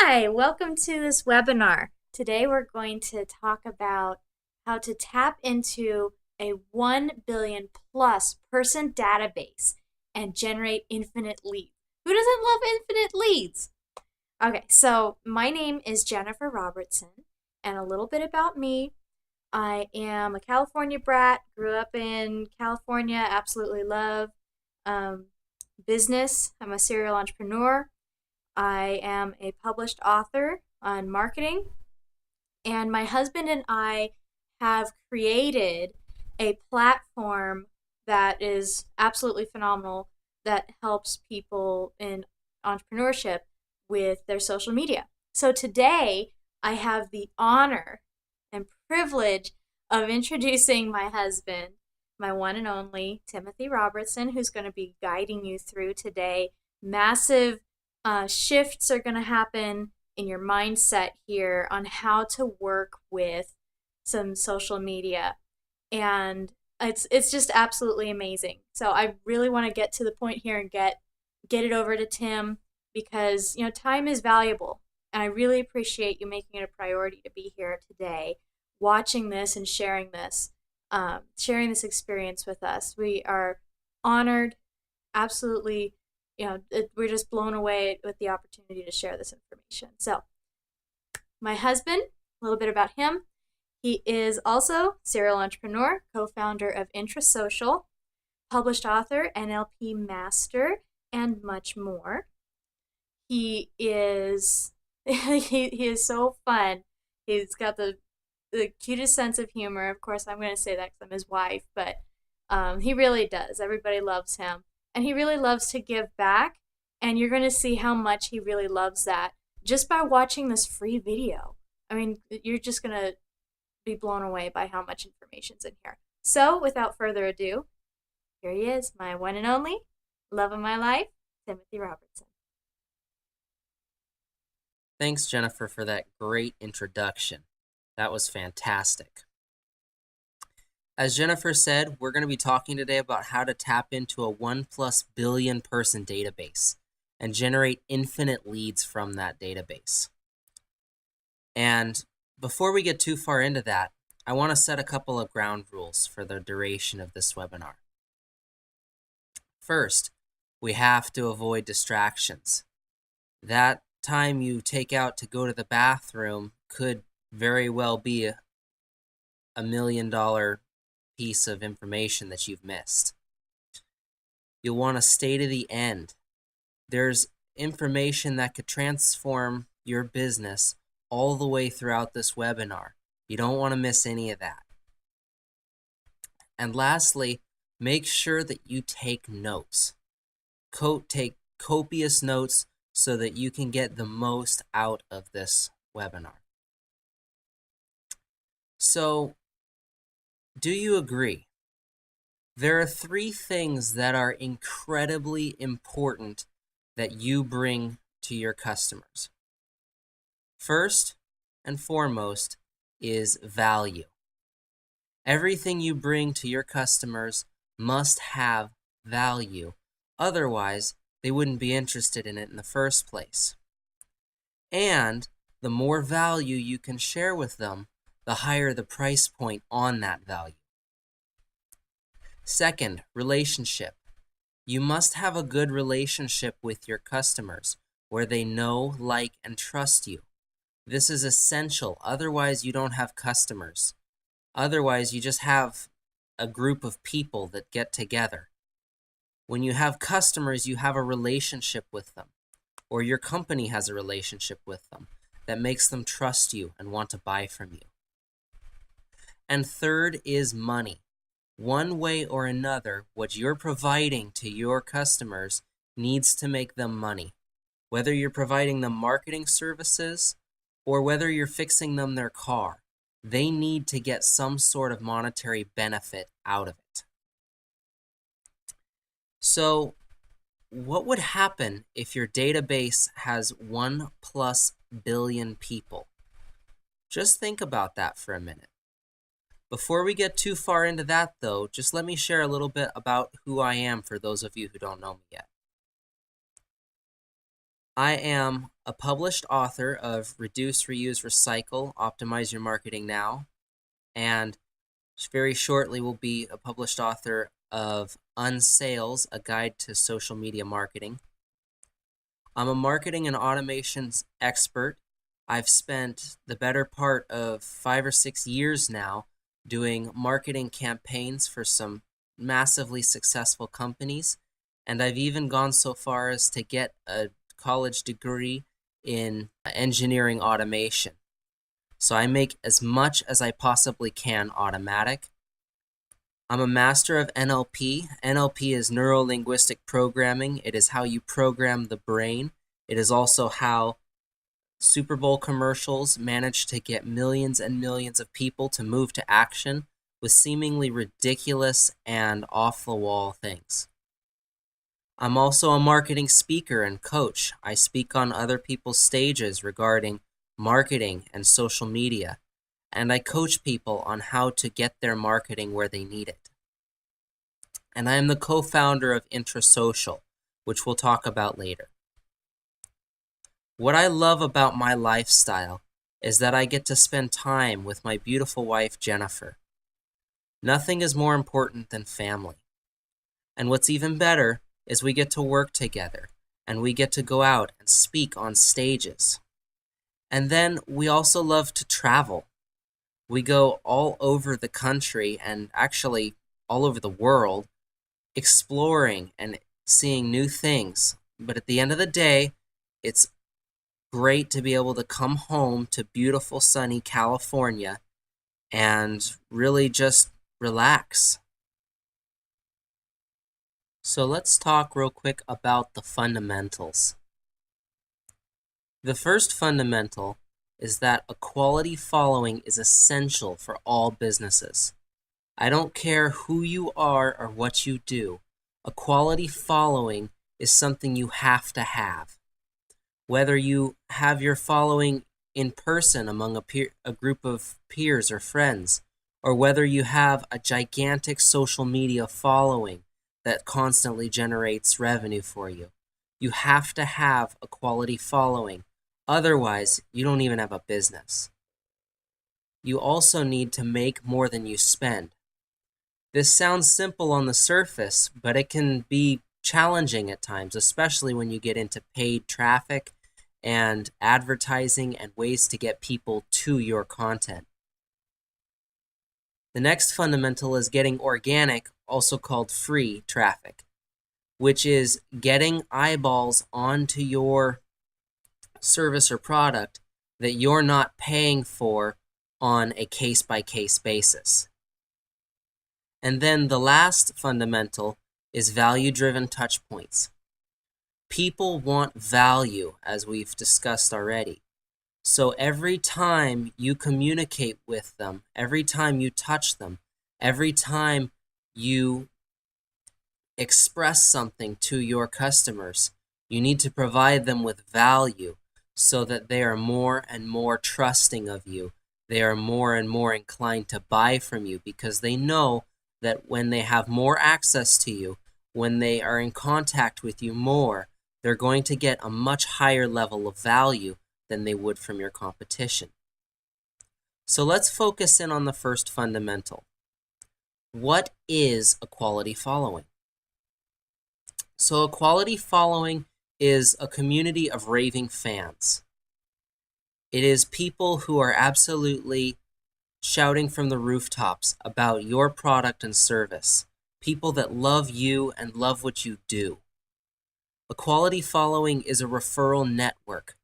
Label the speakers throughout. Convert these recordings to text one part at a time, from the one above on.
Speaker 1: Hi, welcome to this webinar. Today we're going to talk about how to tap into a 1 billion plus person database and generate infinite leads. Who doesn't love infinite leads? Okay, so my name is Jennifer Robertson, and a little bit about me. I am a California brat, grew up in California, absolutely love um, business. I'm a serial entrepreneur. I am a published author on marketing, and my husband and I have created a platform that is absolutely phenomenal that helps people in entrepreneurship with their social media. So today, I have the honor and privilege of introducing my husband, my one and only Timothy Robertson, who's going to be guiding you through today. Massive shifts are going to happen in your mindset here on how to work with some social media, and it's just absolutely amazing. So I really want to get to the point here and get it over to Tim, because time is valuable, and I really appreciate you making it a priority to be here today, watching this and sharing this experience with us. We are honored, absolutely. We're just blown away with the opportunity to share this information. So, my husband, a little bit about him. He is also serial entrepreneur, co-founder of IntraSocial, published author, NLP master, and much more. He is he is so fun. He's got the cutest sense of humor. Of course, I'm going to say that because I'm his wife, but he really does. Everybody loves him, and he really loves to give back. And you're going to see how much he really loves that just by watching this free video. I mean, you're just going to be blown away by how much information's in here. So, without further ado, here he is, my one and only, love of my life, Timothy Robertson.
Speaker 2: Thanks, Jennifer, for that great introduction. That was fantastic. As Jennifer said, we're going to be talking today about how to tap into a 1+ billion person database and generate infinite leads from that database. And before we get too far into that, I want to set a couple of ground rules for the duration of this webinar. First, we have to avoid distractions. That time you take out to go to the bathroom could very well be a $1 million piece of information that you've missed. You'll want to stay to the end. There's information that could transform your business all the way throughout this webinar. You don't want to miss any of that. And lastly, make sure that you take notes. Take copious notes so that you can get the most out of this webinar. So, do you agree? There are 3 things that are incredibly important that you bring to your customers. First and foremost is value. Everything you bring to your customers must have value. Otherwise, they wouldn't be interested in it in the first place. And the more value you can share with them, the higher the price point on that value. Second, relationship. You must have a good relationship with your customers where they know, like, and trust you. This is essential. Otherwise, you don't have customers. Otherwise, you just have a group of people that get together. When you have customers, you have a relationship with them, or your company has a relationship with them that makes them trust you and want to buy from you. And third is money. One way or another, what you're providing to your customers needs to make them money. Whether you're providing them marketing services or whether you're fixing them their car, they need to get some sort of monetary benefit out of it. So, what would happen if your database has 1+ billion people? Just think about that for a minute. Before we get too far into that, though, just let me share a little bit about who I am for those of you who don't know me yet. I am a published author of Reduce, Reuse, Recycle, Optimize Your Marketing Now, and very shortly will be a published author of Unsales, A Guide to Social Media Marketing. I'm a marketing and automations expert. I've spent the better part of 5 or 6 years now doing marketing campaigns for some massively successful companies, and I've even gone so far as to get a college degree in engineering automation. So I make as much as I possibly can automatic. I'm a master of NLP. NLP is neuro-linguistic programming. It is how you program the brain. It is also how Super Bowl commercials manage to get millions and millions of people to move to action with seemingly ridiculous and off-the-wall things. I'm also a marketing speaker and coach. I speak on other people's stages regarding marketing and social media, and I coach people on how to get their marketing where they need it. And I am the co-founder of IntraSocial, which we'll talk about later. What I love about my lifestyle is that I get to spend time with my beautiful wife, Jennifer. Nothing is more important than family. And what's even better is we get to work together, and we get to go out and speak on stages. And then we also love to travel. We go all over the country and actually all over the world, exploring and seeing new things. But at the end of the day, it's great to be able to come home to beautiful sunny California and really just relax. So let's talk real quick about the fundamentals. The first fundamental is that a quality following is essential for all businesses. I don't care who you are or what you do. A quality following is something you have to have. Whether you have your following in person among a group of peers or friends, or whether you have a gigantic social media following that constantly generates revenue for you, you have to have a quality following. Otherwise, you don't even have a business. You also need to make more than you spend. This sounds simple on the surface, but it can be challenging at times, especially when you get into paid traffic and advertising and ways to get people to your content. The next fundamental is getting organic, also called free traffic, which is getting eyeballs onto your service or product that you're not paying for on a case-by-case basis. And then the last fundamental is value-driven touchpoints. People want value, as we've discussed already. So every time you communicate with them, every time you touch them, every time you express something to your customers, you need to provide them with value so that they are more and more trusting of you. They are more and more inclined to buy from you because they know that when they have more access to you, when they are in contact with you more, they're going to get a much higher level of value than they would from your competition. So let's focus in on the first fundamental. What is a quality following? So a quality following is a community of raving fans. It is people who are absolutely shouting from the rooftops about your product and service. People that love you and love what you do. A quality following is a referral network.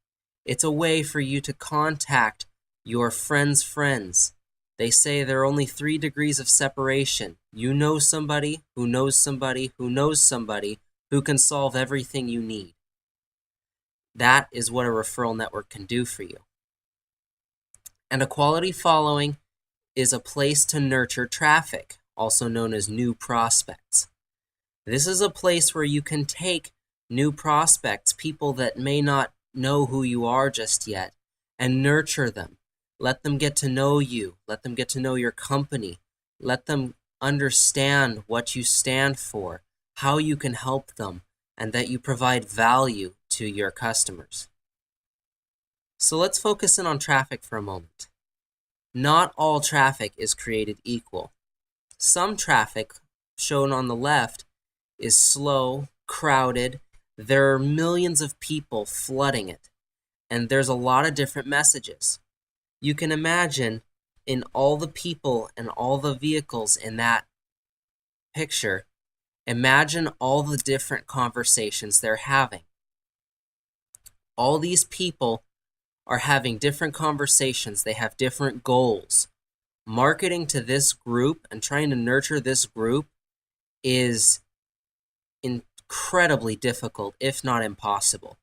Speaker 2: It's a way for you to contact your friends' friends. They say there are only 3 degrees of separation. You know somebody who knows somebody who knows somebody who can solve everything you need. That is what a referral network can do for you. And a quality following is a place to nurture traffic, also known as new prospects. This is a place where you can take new prospects, people that may not know who you are just yet, and nurture them. Let them get to know you. Let them get to know your company. Let them understand what you stand for, how you can help them, and that you provide value to your customers. So let's focus in on traffic for a moment. Not all traffic is created equal. Some traffic, shown on the left, is slow, crowded. There are millions of people flooding it, and there's a lot of different messages. You can imagine in all the people and all the vehicles in that picture, imagine all the different conversations they're having. All these people are having different conversations. They have different goals. Marketing to this group and trying to nurture this group is incredibly difficult, if not impossible.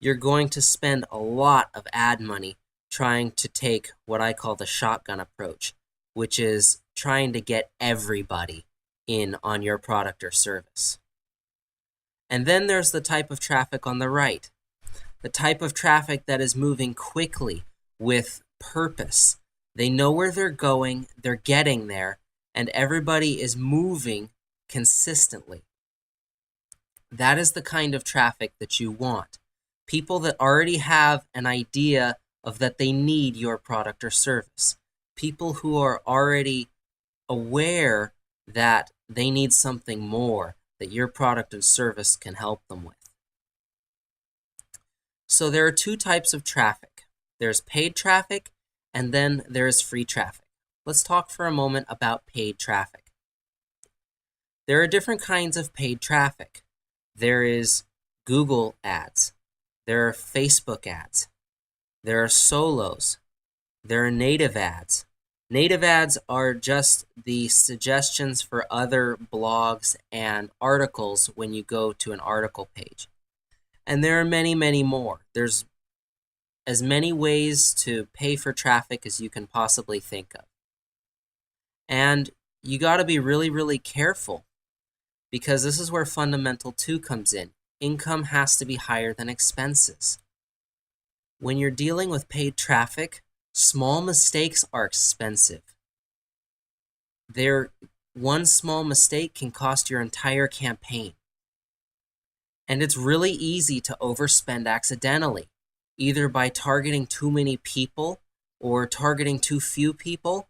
Speaker 2: You're going to spend a lot of ad money trying to take what I call the shotgun approach, which is trying to get everybody in on your product or service. And then there's the type of traffic on the right, the type of traffic that is moving quickly with purpose. They know where they're going, they're getting there, and everybody is moving consistently. That is the kind of traffic that you want. People that already have an idea of that they need your product or service. People who are already aware that they need something more that your product and service can help them with. So there are two types of traffic. There's paid traffic, and then there's free traffic. Let's talk for a moment about paid traffic. There are different kinds of paid traffic. There is Google ads. There are Facebook ads. There are solos. There are native ads. Native ads are just the suggestions for other blogs and articles when you go to an article page. And there are many, many more. There's as many ways to pay for traffic as you can possibly think of. And you got to be really, really careful, because this is where fundamental 2 comes in. Income has to be higher than expenses. When you're dealing with paid traffic, small mistakes are expensive. One small mistake can cost your entire campaign. And it's really easy to overspend accidentally, either by targeting too many people or targeting too few people,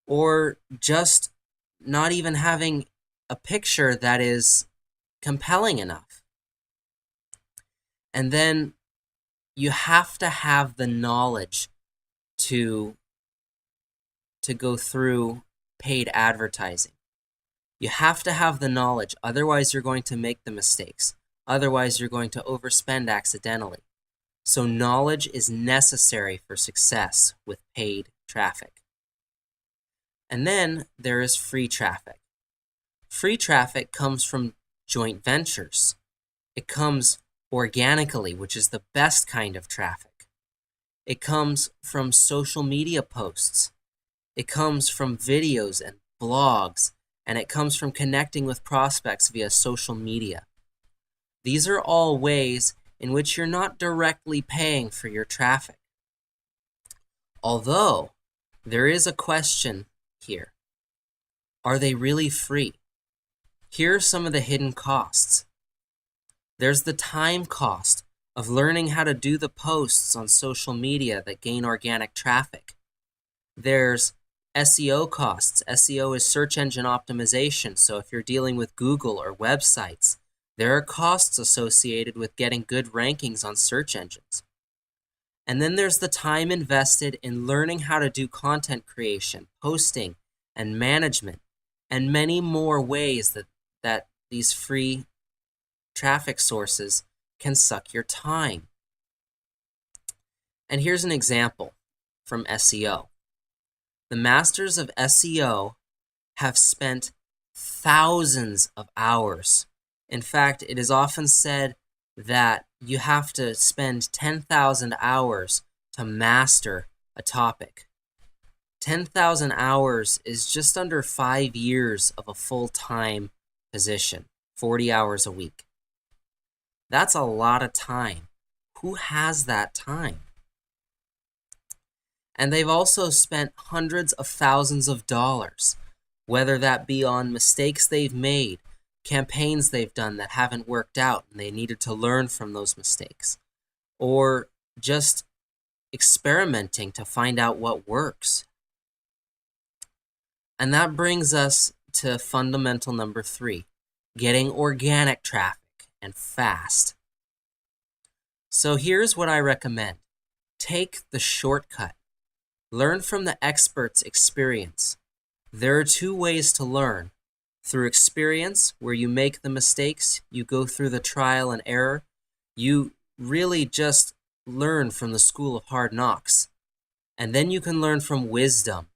Speaker 2: or just not even having a picture that is compelling enough. And then you have to have the knowledge to go through paid advertising. You have to have the knowledge, otherwise you're going to make the mistakes. Otherwise you're going to overspend accidentally. So knowledge is necessary for success with paid traffic. And then there is free traffic. Free traffic comes from joint ventures. It comes organically, which is the best kind of traffic. It comes from social media posts. It comes from videos and blogs, and it comes from connecting with prospects via social media. These are all ways in which you're not directly paying for your traffic. Although, there is a question here. Are they really free? Here are some of the hidden costs. There's the time cost of learning how to do the posts on social media that gain organic traffic. There's SEO costs. SEO is search engine optimization. So if you're dealing with Google or websites, there are costs associated with getting good rankings on search engines. And then there's the time invested in learning how to do content creation, posting, and management, and many more ways that these free traffic sources can suck your time. And here's an example from SEO. The masters of SEO have spent thousands of hours. In fact, it is often said that you have to spend 10,000 hours to master a topic. 10,000 hours is just under 5 years of a full-time position, 40 hours a week. That's a lot of time. Who has that time? And they've also spent hundreds of thousands of dollars, whether that be on mistakes they've made, campaigns they've done that haven't worked out and they needed to learn from those mistakes, or just experimenting to find out what works. And that brings us to fundamental number 3, getting organic traffic and fast. So here's what I recommend. Take the shortcut. Learn from the expert's experience. There are 2 ways to learn. Through experience, where you make the mistakes, you go through the trial and error. You really just learn from the school of hard knocks. And then you can learn from wisdom,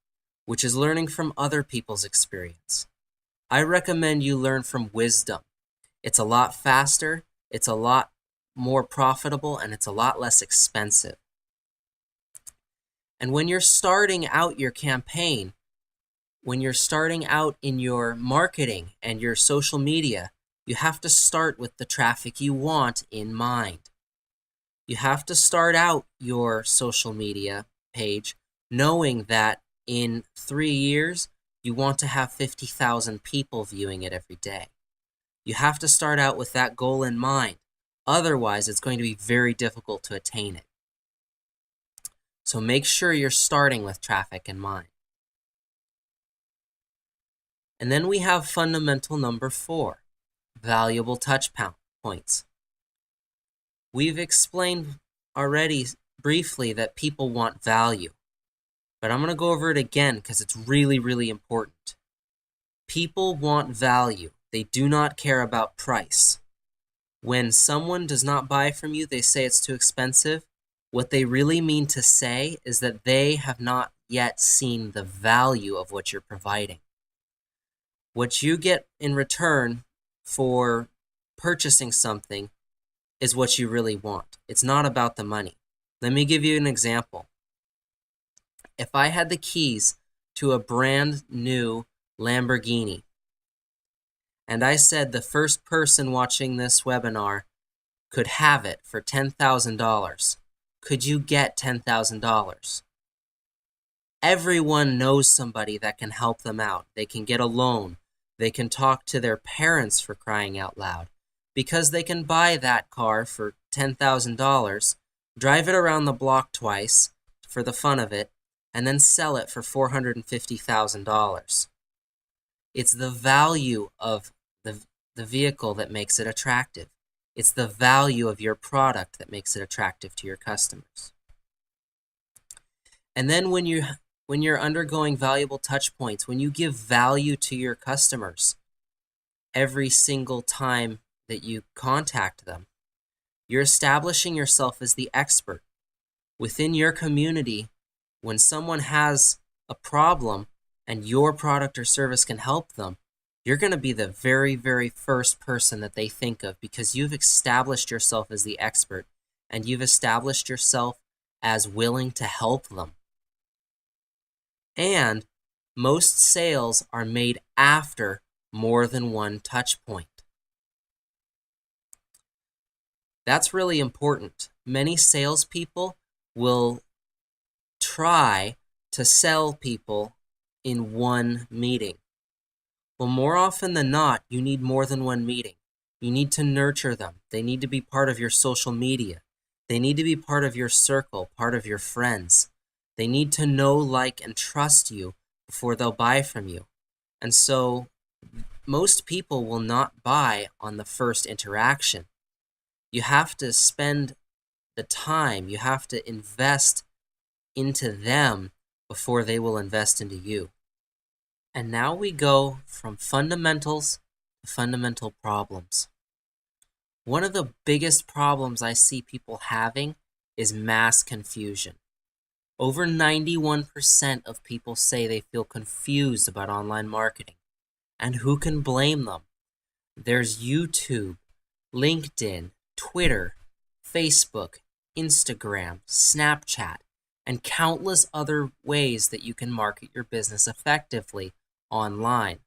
Speaker 2: which is learning from other people's experience. I recommend you learn from wisdom. It's a lot faster, it's a lot more profitable, and it's a lot less expensive. And when you're starting out your campaign, when you're starting out in your marketing and your social media, you have to start with the traffic you want in mind. You have to start out your social media page knowing that in 3 years, you want to have 50,000 people viewing it every day. You have to start out with that goal in mind. Otherwise, it's going to be very difficult to attain it. So make sure you're starting with traffic in mind. And then we have fundamental number 4, valuable touch points. We've explained already briefly that people want value, but I'm going to go over it again because it's really, really important. People want value. They do not care about price. When someone does not buy from you, they say it's too expensive. What they really mean to say is that they have not yet seen the value of what you're providing. What you get in return for purchasing something is what you really want. It's not about the money. Let me give you an example. If I had the keys to a brand new Lamborghini, and I said the first person watching this webinar could have it for $10,000, could you get $10,000? Everyone knows somebody that can help them out. They can get a loan. They can talk to their parents, for crying out loud, because they can buy that car for $10,000, drive it around the block twice for the fun of it, and then sell it for $450,000. It's the value of the vehicle that makes it attractive. It's the value of your product that makes it attractive to your customers. And then when you're undergoing valuable touch points, when you give value to your customers every single time that you contact them, you're establishing yourself as the expert. Within your community, when someone has a problem and your product or service can help them, you're going to be the very, very first person that they think of because you've established yourself as the expert and you've established yourself as willing to help them. And most sales are made after more than one touch point. That's really important. Many salespeople will try to sell people in one meeting. Well, more often than not, you need more than one meeting. You need to nurture them. They need to be part of your social media. They need to be part of your circle, part of your friends. They need to know, like, and trust you before they'll buy from you. And so most people will not buy on the first interaction. You have to spend the time, you have to invest into them before they will invest into you. And now we go from fundamentals to fundamental problems. One of the biggest problems I see people having is mass confusion. Over 91% of people say they feel confused about online marketing. And who can blame them? There's YouTube, LinkedIn, Twitter, Facebook, Instagram, Snapchat, and countless other ways that you can market your business effectively online.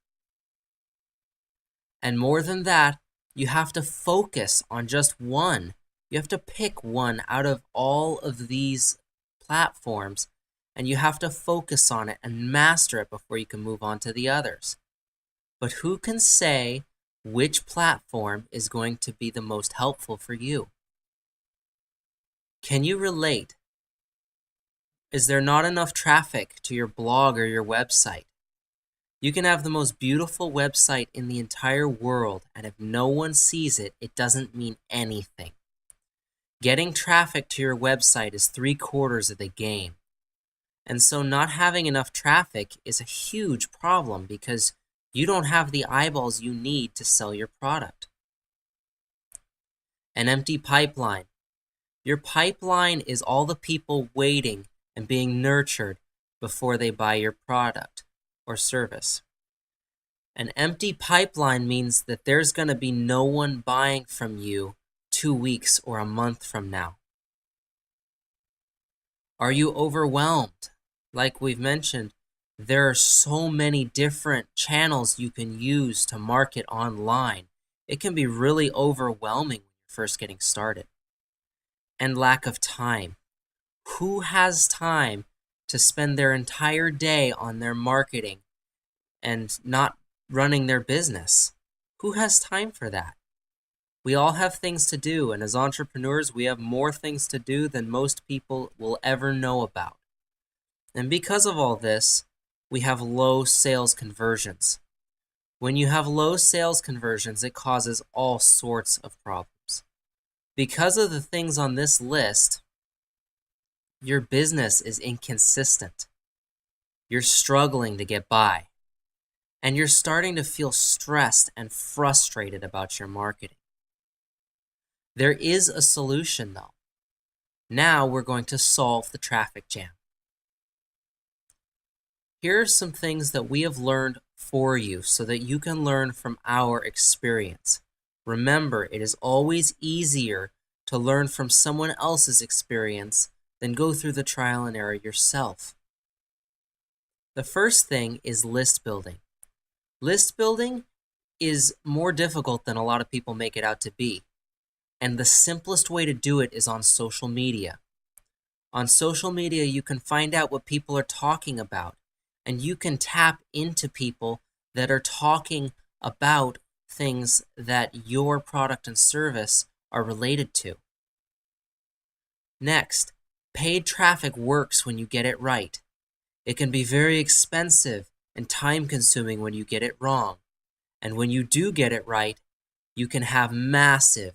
Speaker 2: And more than that, you have to focus on just one. You have to pick one out of all of these platforms, and you have to focus on it and master it before you can move on to the others. But who can say which platform is going to be the most helpful for you. Can you relate? Is there not enough traffic to your blog or your website? You can have the most beautiful website in the entire world, and if no one sees it, it doesn't mean anything. Getting traffic to your website is 3/4 of the game. And so not having enough traffic is a huge problem because you don't have the eyeballs you need to sell your product. An empty pipeline. Your pipeline is all the people waiting and being nurtured before they buy your product or service. An empty pipeline means that there's going to be no one buying from you 2 weeks or a month from now. Are you overwhelmed? Like we've mentioned, there are so many different channels you can use to market online. It can be really overwhelming when you're first getting started. And lack of time. Who has time to spend their entire day on their marketing and not running their business? Who has time for that? We all have things to do, and as entrepreneurs, we have more things to do than most people will ever know about. And because of all this, we have low sales conversions. When you have low sales conversions, it causes all sorts of problems. Because of the things on this list, your business is inconsistent. You're struggling to get by. And you're starting to feel stressed and frustrated about your marketing. There is a solution, though. Now we're going to solve the traffic jam. Here are some things that we have learned for you so that you can learn from our experience. Remember, it is always easier to learn from someone else's experience than go through the trial and error yourself. The first thing is list building. List building is more difficult than a lot of people make it out to be. And the simplest way to do it is on social media. On social media, you can find out what people are talking about, and you can tap into people that are talking about things that your product and service are related to. Next, paid traffic works when you get it right. It can be very expensive and time-consuming when you get it wrong. And when you do get it right, you can have massive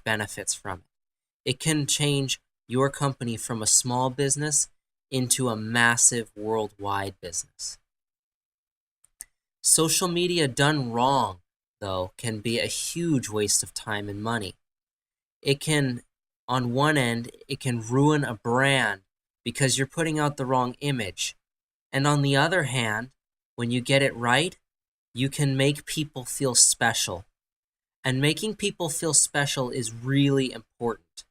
Speaker 2: benefits from it. It can change your company from a small business into a massive worldwide business. Social media done wrong, though, can be a huge waste of time and money. It can, on one end, it can ruin a brand because you're putting out the wrong image. And on the other hand, when you get it right, you can make people feel special. And making people feel special is really important.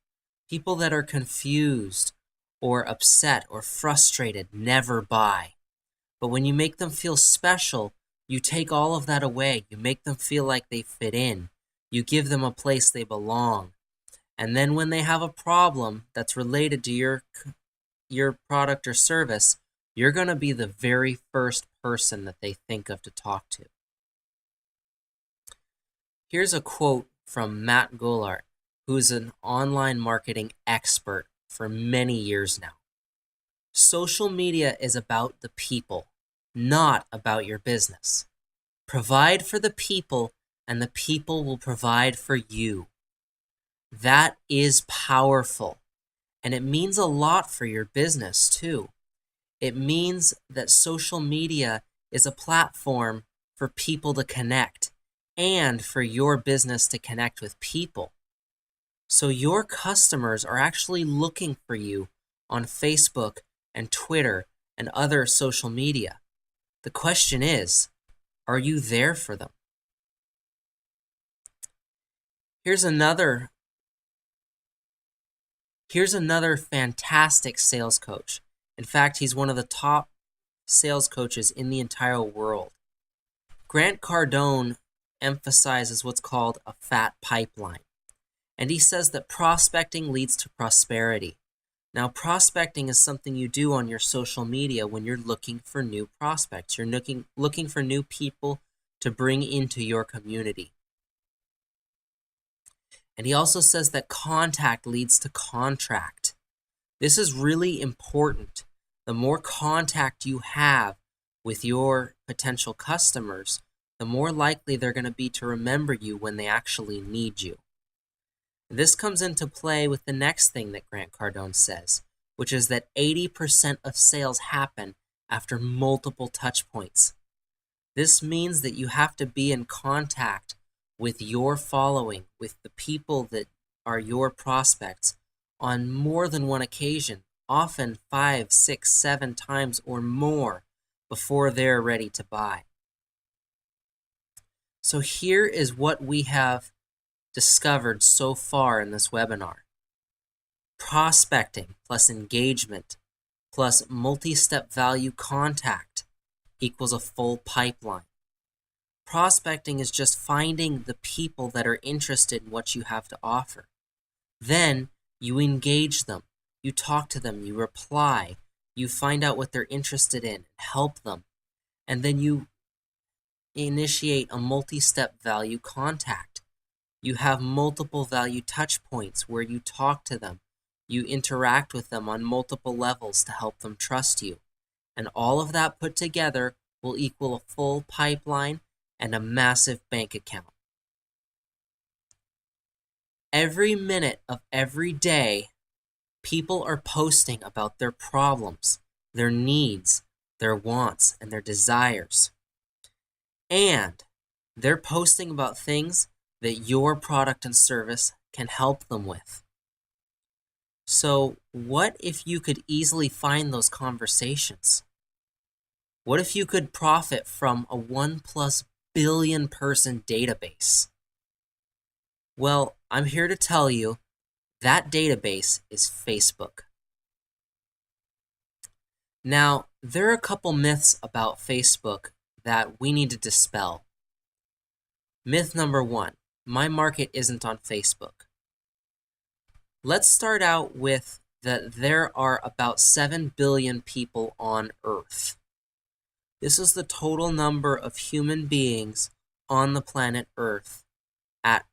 Speaker 2: People that are confused or upset or frustrated never buy. But when you make them feel special, you take all of that away. You make them feel like they fit in. You give them a place they belong. And then when they have a problem that's related to your product or service, you're going to be the very first person that they think of to talk to. Here's a quote from Matt Goulart, who's an online marketing expert for many years now. Social media is about the people, not about your business. Provide for the people, and the people will provide for you. That is powerful, and it means a lot for your business too. It means that social media is a platform for people to connect and for your business to connect with people. So your customers are actually looking for you on Facebook and Twitter and other social media. The question is, are you there for them? Here's another fantastic sales coach. In fact, he's one of the top sales coaches in the entire world. Grant Cardone emphasizes what's called a fat pipeline. And he says that prospecting leads to prosperity. Now, prospecting is something you do on your social media when you're looking for new prospects. You're looking for new people to bring into your community. And he also says that contact leads to contract. This is really important. The more contact you have with your potential customers, the more likely they're going to be to remember you when they actually need you. This comes into play with the next thing that Grant Cardone says, which is that 80% of sales happen after multiple touch points. This means that you have to be in contact with your following, with the people that are your prospects, on more than one occasion, often 5, 6, 7 times or more before they're ready to buy. So here is what we have discovered so far in this webinar. Prospecting plus engagement plus multi-step value contact equals a full pipeline. Prospecting is just finding the people that are interested in what you have to offer. Then you engage them, you talk to them, you reply, you find out what they're interested in, help them, and then you initiate a multi-step value contact. You have multiple value touch points where you talk to them, you interact with them on multiple levels to help them trust you. And all of that put together will equal a full pipeline and a massive bank account. Every minute of every day, people are posting about their problems, their needs, their wants, and their desires. And they're posting about things that your product and service can help them with. So what if you could easily find those conversations? What if you could profit from a 1+ billion person database? Well, I'm here to tell you that database is Facebook. Now, there are a couple myths about Facebook that we need to dispel. Myth number 1, my market isn't on Facebook. Let's start out with that there are about 7 billion people on Earth. This is the total number of human beings on the planet Earth at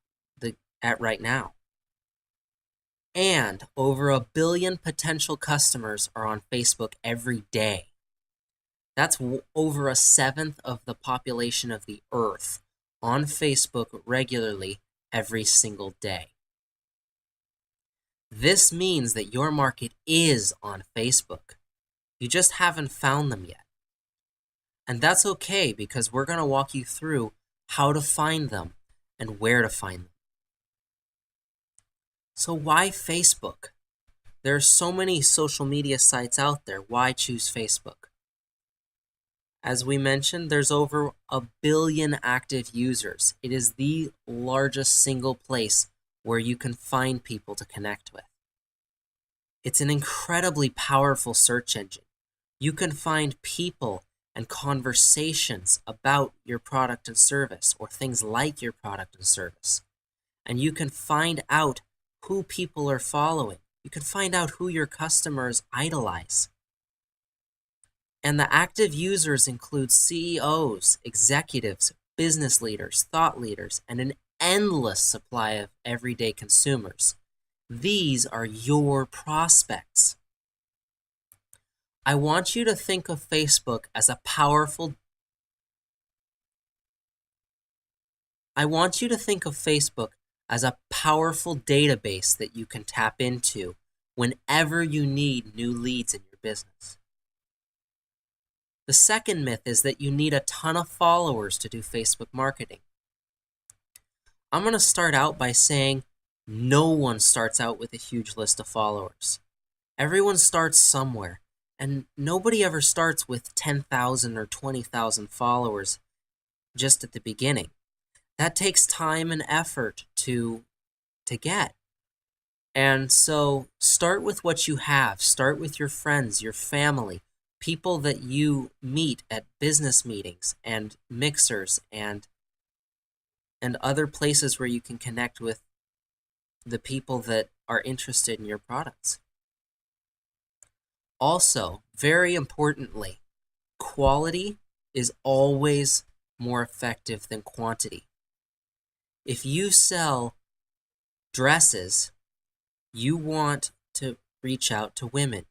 Speaker 2: right now. And over 1 billion potential customers are on Facebook every day. That's over 1/7 of the population of the Earth on Facebook regularly every single day. This means that your market is on Facebook. You just haven't found them yet. And that's okay, because we're going to walk you through how to find them and where to find them. So why Facebook? There are so many social media sites out there. Why choose Facebook? As we mentioned, there's over 1 billion active users. It is the largest single place where you can find people to connect with. It's an incredibly powerful search engine. You can find people and conversations about your product and service, or things like your product and service. And you can find out who people are following. You can find out who your customers idolize. And the active users include CEOs, executives, business leaders, thought leaders, and an endless supply of everyday consumers. These are your prospects. I want you to think of Facebook as a powerful database that you can tap into whenever you need new leads in your business. The second myth is that you need a ton of followers to do Facebook marketing. I'm going to start out by saying no one starts out with a huge list of followers. Everyone starts somewhere, and nobody ever starts with 10,000 or 20,000 followers just at the beginning. That takes time and effort to get. And so start with what you have. Start with your friends, your family, people that you meet at business meetings and mixers and other places where you can connect with the people that are interested in your products. Also, very importantly, quality is always more effective than quantity. If you sell dresses, you want to reach out to women.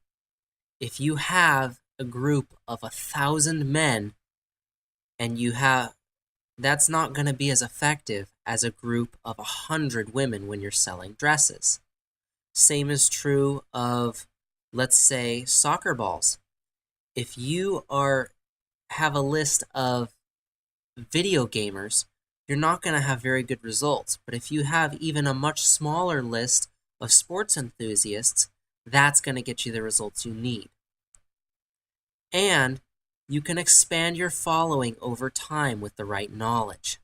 Speaker 2: If you have a group of 1,000 men and that's not going to be as effective as a group of 100 women when you're selling dresses. Same is true of, let's say, soccer balls. If you have a list of video gamers, you're not going to have very good results. But if you have even a much smaller list of sports enthusiasts, that's going to get you the results you need. And you can expand your following over time with the right knowledge.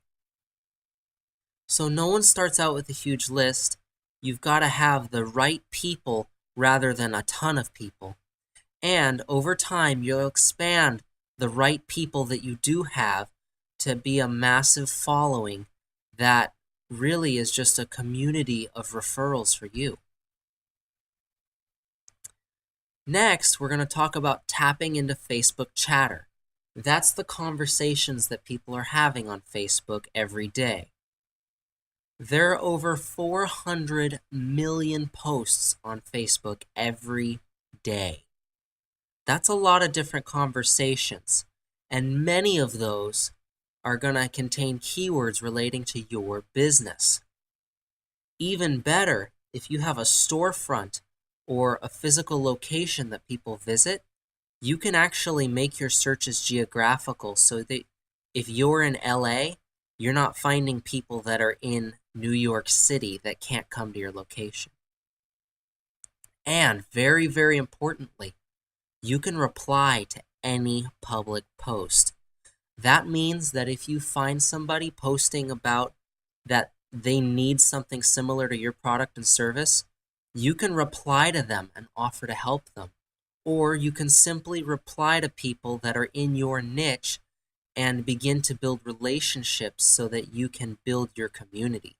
Speaker 2: So no one starts out with a huge list. You've got to have the right people rather than a ton of people. And over time, you'll expand the right people that you do have to be a massive following that really is just a community of referrals for you. Next, we're going to talk about tapping into Facebook chatter. That's the conversations that people are having on Facebook every day. There are over 400 million posts on Facebook every day. That's a lot of different conversations, and many of those are going to contain keywords relating to your business. Even better, if you have a storefront or a physical location that people visit, you can actually make your searches geographical so that if you're in LA, you're not finding people that are in New York City that can't come to your location. And very, very importantly, you can reply to any public post. That means that if you find somebody posting about that they need something similar to your product and service, you can reply to them and offer to help them. Or you can simply reply to people that are in your niche and begin to build relationships so that you can build your community.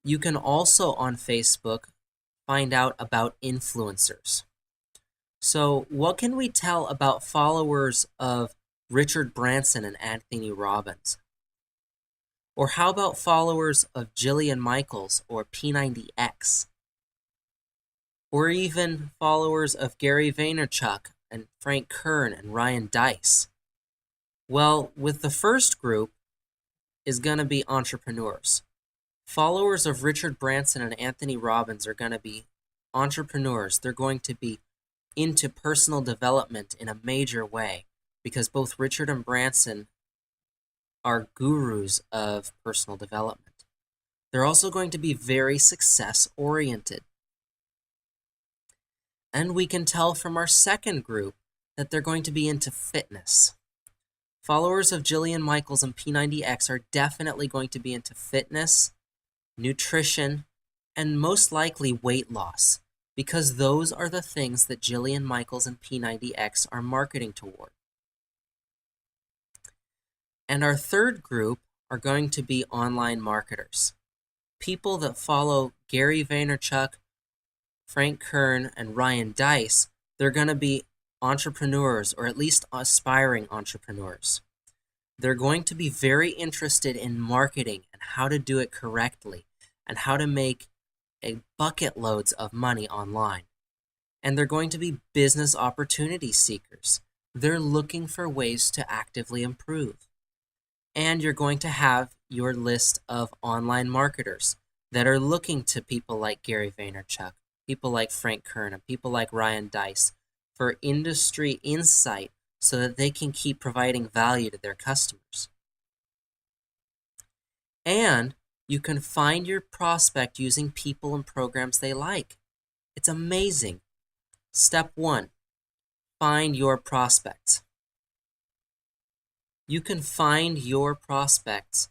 Speaker 2: You can also on Facebook find out about influencers. So what can we tell about followers of Richard Branson and Anthony Robbins? Or how about followers of Jillian Michaels or P90X? Or even followers of Gary Vaynerchuk and Frank Kern and Ryan Deiss? Well, with the first group is going to be entrepreneurs. Followers of Richard Branson and Anthony Robbins are going to be entrepreneurs. They're going to be into personal development in a major way because both Richard and Branson are gurus of personal development. They're also going to be very success-oriented. And we can tell from our second group that they're going to be into fitness. Followers of Jillian Michaels and P90X are definitely going to be into fitness, nutrition, and most likely weight loss, because those are the things that Jillian Michaels and P90X are marketing toward. And our third group are going to be online marketers. People that follow Gary Vaynerchuk, Frank Kern, and Ryan Deiss, they're going to be entrepreneurs, or at least aspiring entrepreneurs. They're going to be very interested in marketing and how to do it correctly and how to make bucket loads of money online. And they're going to be business opportunity seekers. They're looking for ways to actively improve. And you're going to have your list of online marketers that are looking to people like Gary Vaynerchuk, people like Frank Kern, and people like Ryan Deiss for industry insight so that they can keep providing value to their customers. And you can find your prospect using people and programs they like. It's amazing. Step 1, find your prospects. You can find your prospects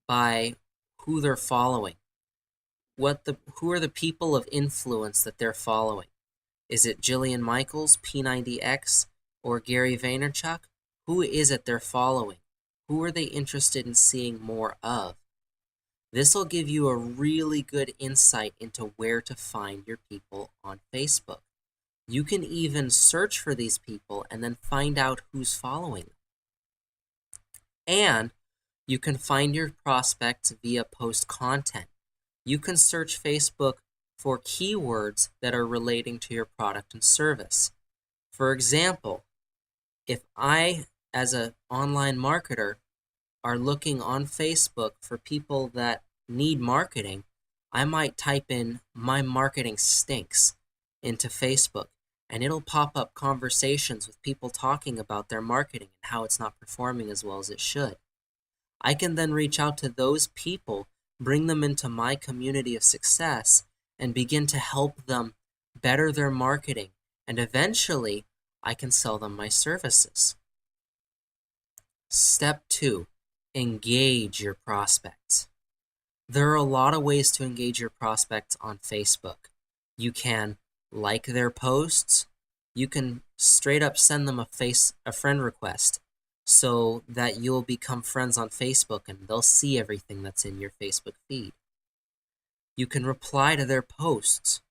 Speaker 2: by who they're following. Who are the people of influence that they're following? Is it Jillian Michaels, P90X, or Gary Vaynerchuk? Who is it they're following? Who are they interested in seeing more of? This will give you a really good insight into where to find your people on Facebook. You can even search for these people and then find out who's following them. And you can find your prospects via post content. You can search Facebook for keywords that are relating to your product and service. For example, if I, as an online marketer, are looking on Facebook for people that need marketing, I might type in "my marketing stinks" into Facebook, and it'll pop up conversations with people talking about their marketing and how it's not performing as well as it should. I can then reach out to those people, bring them into my community of success, and begin to help them better their marketing, and eventually I can sell them my services. Step 2, engage your prospects. There are a lot of ways to engage your prospects on Facebook. You can like their posts. You can straight up send them a friend request so that you'll become friends on Facebook and they'll see everything that's in your Facebook feed. You can reply to their posts.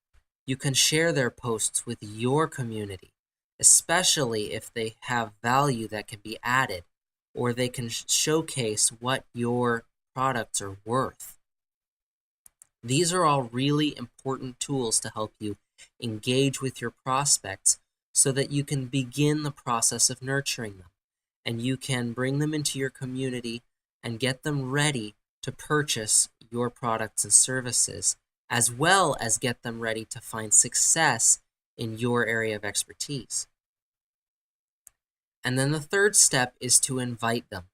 Speaker 2: You can share their posts with your community, especially if they have value that can be added, or they can showcase what your products are worth. These are all really important tools to help you engage with your prospects so that you can begin the process of nurturing them, and you can bring them into your community and get them ready to purchase your products and services, as well as get them ready to find success in your area of expertise. And then the third step is to invite them.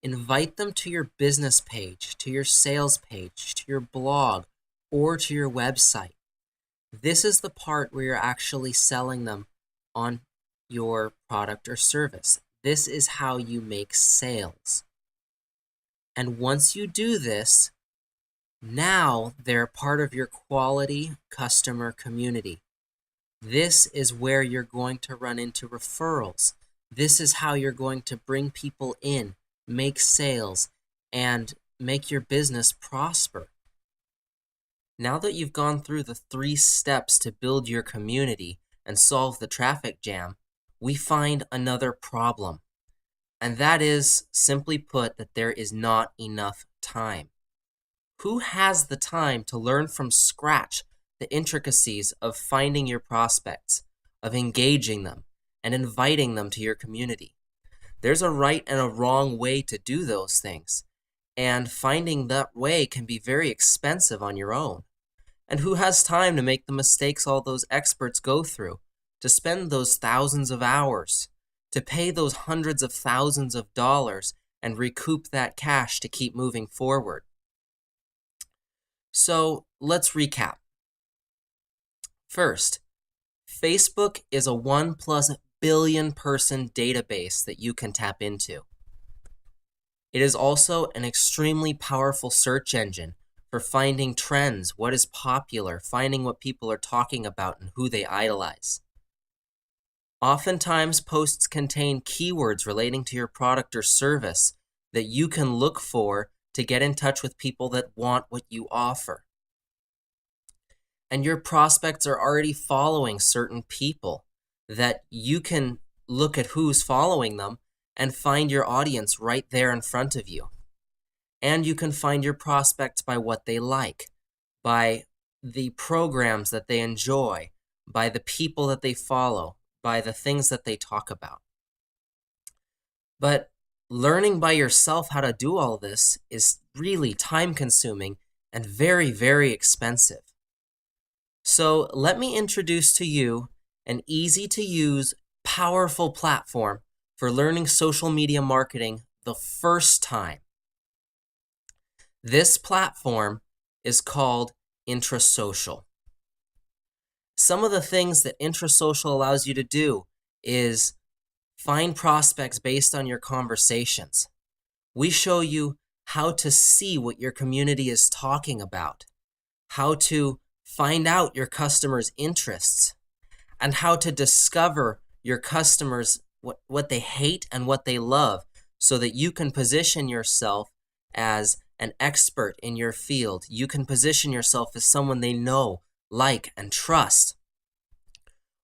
Speaker 2: Invite them to your business page, to your sales page, to your blog, or to your website. This is the part where you're actually selling them on your product or service. This is how you make sales. And once you do this, now they're part of your quality customer community. This is where you're going to run into referrals. This is how you're going to bring people in, make sales, and make your business prosper. Now that you've gone through the 3 steps to build your community and solve the traffic jam, we find another problem. And that is, simply put, that there is not enough time. Who has the time to learn from scratch the intricacies of finding your prospects, of engaging them, and inviting them to your community? There's a right and a wrong way to do those things, and finding that way can be very expensive on your own. And who has time to make the mistakes all those experts go through, to spend those thousands of hours, to pay those hundreds of thousands of dollars and recoup that cash to keep moving forward? So let's recap. First, Facebook is a 1+ billion person database that you can tap into. It is also an extremely powerful search engine for finding trends, what is popular, finding what people are talking about and who they idolize. Oftentimes, posts contain keywords relating to your product or service that you can look for to get in touch with people that want what you offer. And your prospects are already following certain people that you can look at who's following them and find your audience right there in front of you. And you can find your prospects by what they like, by the programs that they enjoy, by the people that they follow, by the things that they talk about. But learning by yourself how to do all this is really time-consuming and very, very expensive. So let me introduce to you an easy-to-use, powerful platform for learning social media marketing the first time. This platform is called IntraSocial. Some of the things that IntraSocial allows you to do is find prospects based on your conversations. We show you how to see what your community is talking about, how to find out your customers' interests, and how to discover your customers, what they hate and what they love, so that you can position yourself as an expert in your field. You can position yourself as someone they know, like, and trust.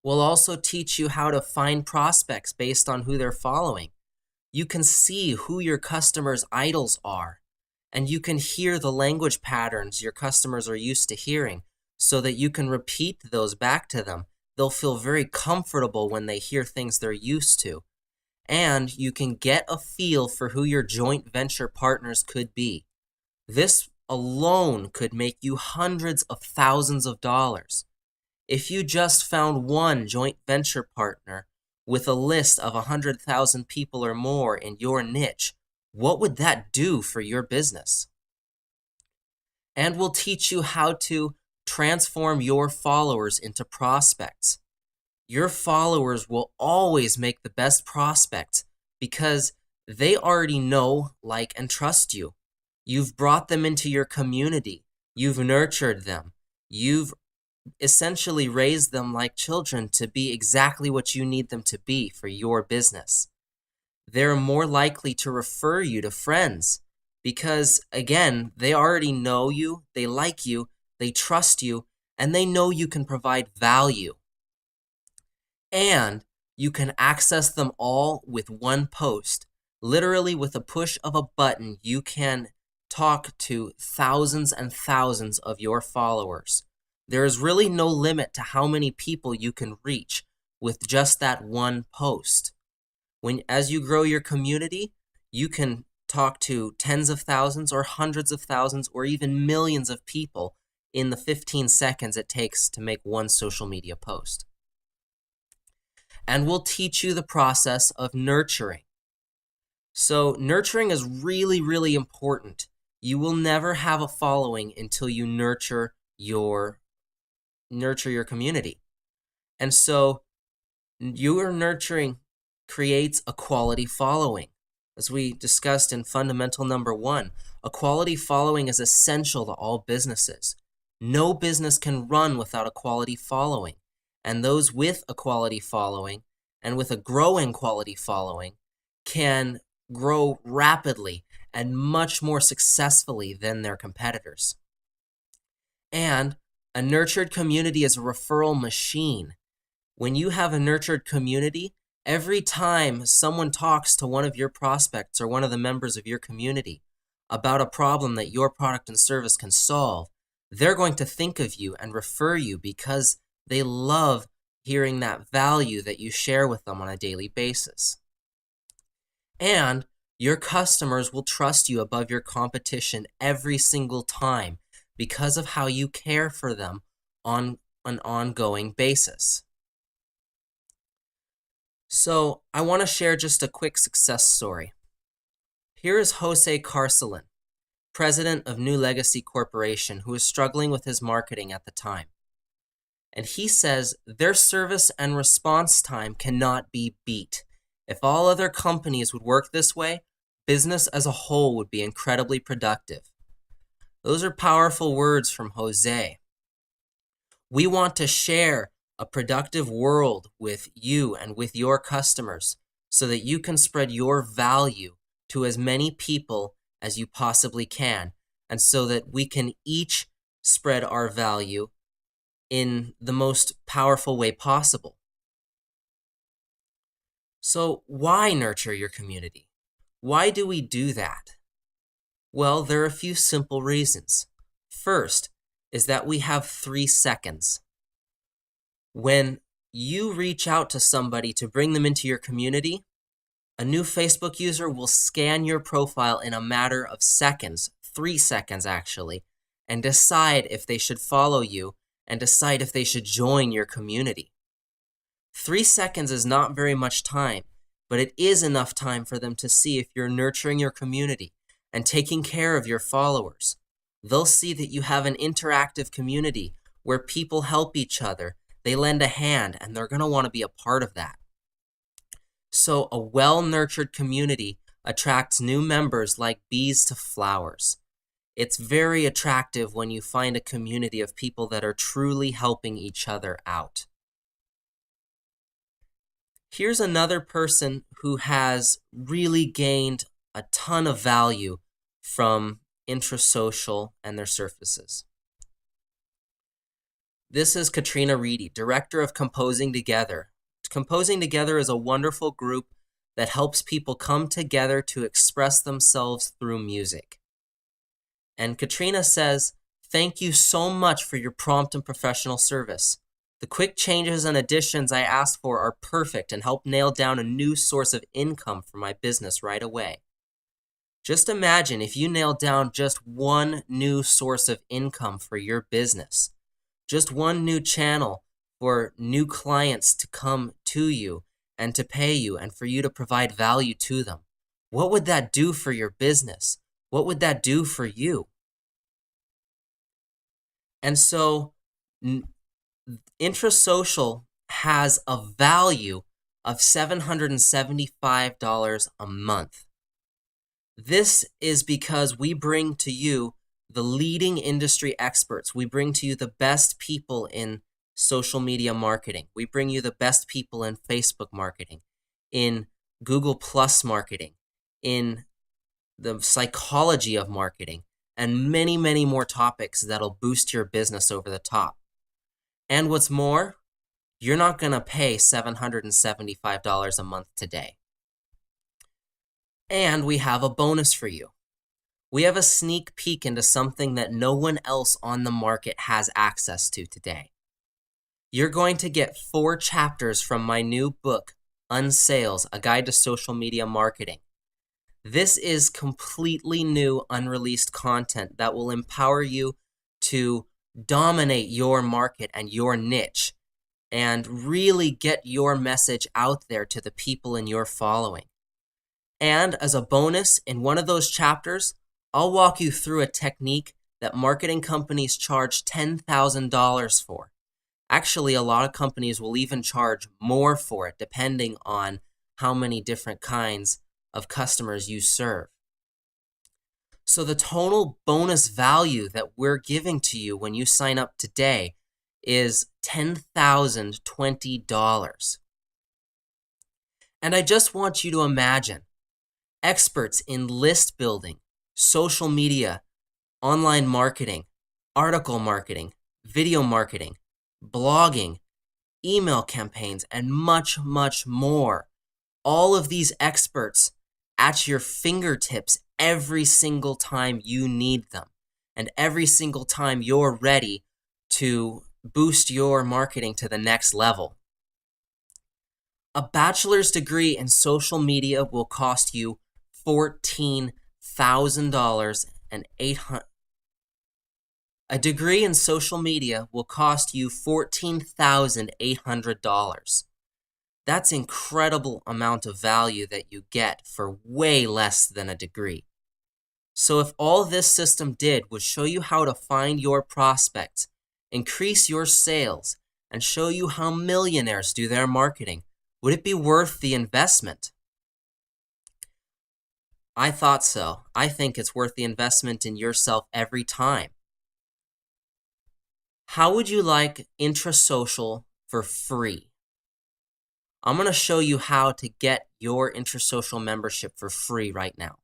Speaker 2: We'll also teach you how to find prospects based on who they're following. You can see who your customers' idols are, and you can hear the language patterns your customers are used to hearing so that you can repeat those back to them. They'll feel very comfortable when they hear things they're used to. And you can get a feel for who your joint venture partners could be. This alone could make you hundreds of thousands of dollars. If you just found one joint venture partner with a list of 100,000 people or more in your niche, what would that do for your business? And we'll teach you how to transform your followers into prospects. Your followers will always make the best prospects because they already know, like, and trust you. You've brought them into your community. You've nurtured them. You've essentially raised them like children to be exactly what you need them to be for your business. They're more likely to refer you to friends because, again, they already know you, they like you, they trust you, and they know you can provide value. And you can access them all with one post. Literally, with a push of a button, you can talk to thousands and thousands of your followers. There is really no limit to how many people you can reach with just that one post. As you grow your community, you can talk to tens of thousands or hundreds of thousands or even millions of people in the 15 seconds it takes to make one social media post. And we'll teach you the process of nurturing. So nurturing is really, really important. You will never have a following until you nurture your community. And so your nurturing creates a quality following. As we discussed in fundamental number 1, a quality following is essential to all businesses. No business can run without a quality following. And those with a quality following and with a growing quality following can grow rapidly and much more successfully than their competitors. And a nurtured community is a referral machine. When you have a nurtured community, every time someone talks to one of your prospects or one of the members of your community about a problem that your product and service can solve, they're going to think of you and refer you because they love hearing that value that you share with them on a daily basis. And your customers will trust you above your competition every single time because of how you care for them on an ongoing basis. So I want to share just a quick success story. Here is Jose Carcelin, president of New Legacy Corporation, who is struggling with his marketing at the time. And he says their service and response time cannot be beat. If all other companies would work this way, business as a whole would be incredibly productive. Those are powerful words from Jose. We want to share a productive world with you and with your customers so that you can spread your value to as many people as you possibly can, and so that we can each spread our value in the most powerful way possible. So why nurture your community? Why do we do that? Well, there are a few simple reasons. First is that we have 3 seconds. When you reach out to somebody to bring them into your community, a new Facebook user will scan your profile in a matter of seconds, 3 seconds actually, and decide if they should follow you and decide if they should join your community. 3 seconds is not very much time, but it is enough time for them to see if you're nurturing your community and taking care of your followers. They'll see that you have an interactive community where people help each other, they lend a hand, and they're going to want to be a part of that. So a well-nurtured community attracts new members like bees to flowers. It's very attractive when you find a community of people that are truly helping each other out. Here's another person who has really gained a ton of value from IntraSocial and their services. This is Katrina Reedy, Director of Composing Together. Composing Together is a wonderful group that helps people come together to express themselves through music. And Katrina says, "Thank you so much for your prompt and professional service. The quick changes and additions I asked for are perfect and help nail down a new source of income for my business right away." Just imagine if you nailed down just one new source of income for your business, just one new channel for new clients to come to you and to pay you and for you to provide value to them. What would that do for your business? What would that do for you? And so IntraSocial has a value of $775 a month. This is because we bring to you the leading industry experts. We bring to you the best people in social media marketing. We bring you the best people in Facebook marketing, in Google Plus marketing, in the psychology of marketing, and many, many more topics that'll boost your business over the top. And what's more, you're not going to pay $775 a month today. And we have a bonus for you. We have a sneak peek into something that no one else on the market has access to today. You're going to get 4 chapters from my new book, Unsales, A Guide to Social Media Marketing. This is completely new, unreleased content that will empower you to dominate your market and your niche and really get your message out there to the people in your following. And as a bonus, in one of those chapters, I'll walk you through a technique that marketing companies charge $10,000 for. Actually, a lot of companies will even charge more for it, depending on how many different kinds of customers you serve. So the total bonus value that we're giving to you when you sign up today is $10,020. And I just want you to imagine experts in list building, social media, online marketing, article marketing, video marketing, blogging, email campaigns, and much, much more. All of these experts at your fingertips every single time you need them and every single time you're ready to boost your marketing to the next level. A bachelor's degree in social media will cost you $14,000 and A degree in social media will cost you $14,800. That's an incredible amount of value that you get for way less than a degree. So if all this system did was show you how to find your prospects, increase your sales, and show you how millionaires do their marketing, would it be worth the investment? I thought so. I think it's worth the investment in yourself every time. How would you like IntraSocial for free? I'm going to show you how to get your IntraSocial membership for free right now.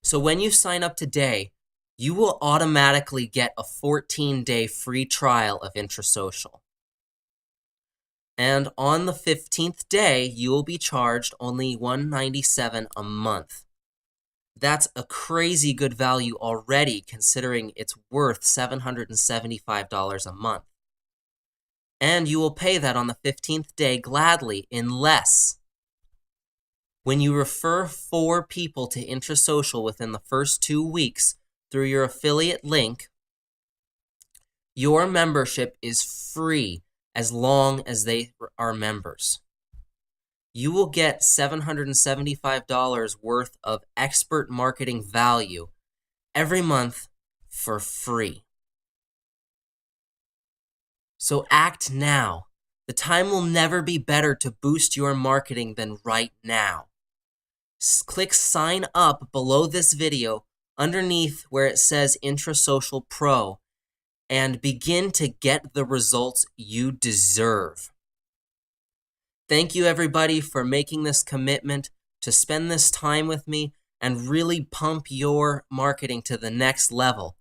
Speaker 2: So when you sign up today, you will automatically get a 14-day free trial of IntraSocial. And on the 15th day, you will be charged only $197 a month. That's a crazy good value already, considering it's worth $775 a month. And you will pay that on the 15th day gladly, unless when you refer 4 people to IntraSocial within the first 2 weeks through your affiliate link, your membership is free as long as they are members. You will get $775 worth of expert marketing value every month for free. So act now. The time will never be better to boost your marketing than right now. Click sign up below this video underneath where it says IntraSocial Pro and begin to get the results you deserve. Thank you everybody for making this commitment to spend this time with me and really pump your marketing to the next level.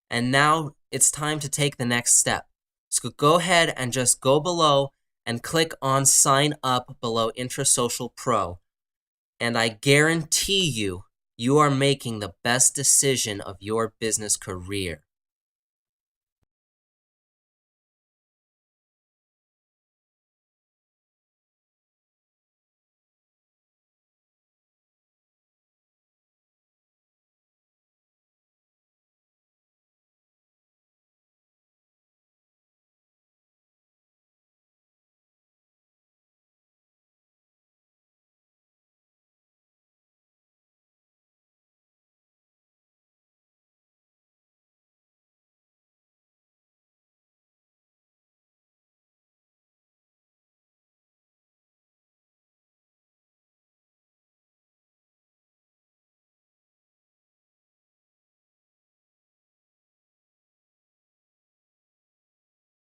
Speaker 2: And now it's time to take the next step. So go ahead and just go below and click on sign up below IntraSocial Pro. And I guarantee you, you are making the best decision of your business career.